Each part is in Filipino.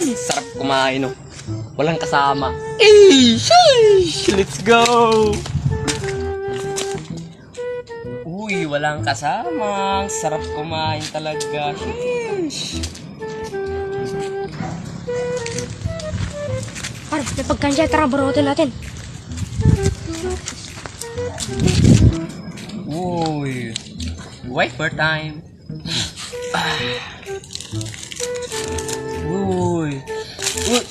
Sarap kumain, no? Walang kasama. Eh, sheesh! Let's go! Uy, walang kasama. Sarap kumain talaga. Sheesh! Par, may pagkansya. Tara, barutin natin. Uy. Wait for time. Uy. Uy.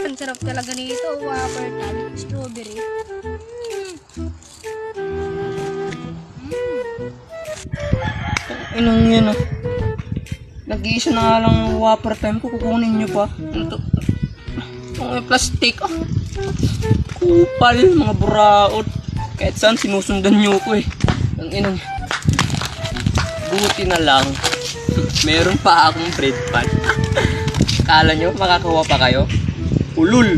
Ang sarap talaga nito. Whopper time. Strawberry. Inang yan, ah. Nag-iisa na nga lang ng Whopper time ko. Kukunin nyo pa. Ito. May plastic. Ah. Kupal. Mga buraot. Kahit saan sinusundan nyo ko eh. Ang inang. Buti na lang. Meron pa akong bread pan. Kala nyo makakawa pa kayo? Ulul.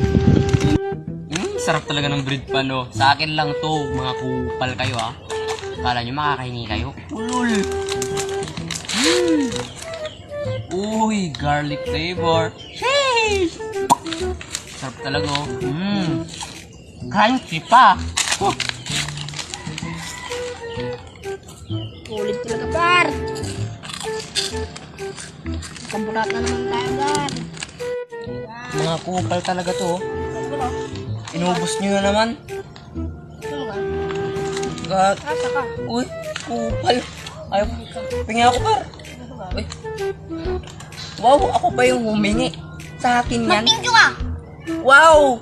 Sarap talaga ng bread pan, no? Sa akin lang to. Mga kupal kayo, ah. Kala nyo makakahingi kayo? Ulul. Uy, garlic flavor. Sheesh! Sarap talaga, oh. Crunchy pa. Oh. Ulit talaga, par. Kamburat na naman tayo, par. Mga kupal talaga to, oh. Inubos nyo na naman. Ano ka? God. Asa ka? Uy, kupal. Ayaw, pingi ako, par. Uy. Wow, ako pa yung humingi. Sa akin yan. Mag-thank you ka. Wow!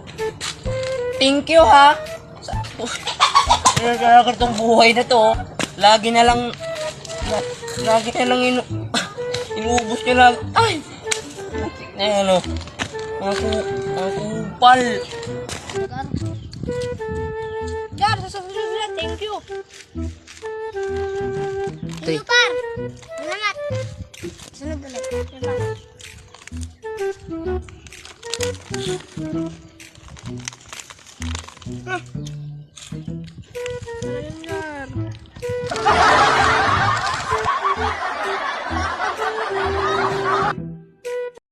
Thank you, ha? Talaga itong buhay na to. Lagi na lang inuubos nyo lang. Ay! Butik na yan, oh. Mga kupal. Gar, sa susunod, thank you. Thank you, par. Salamat. Sunod ulit. Par.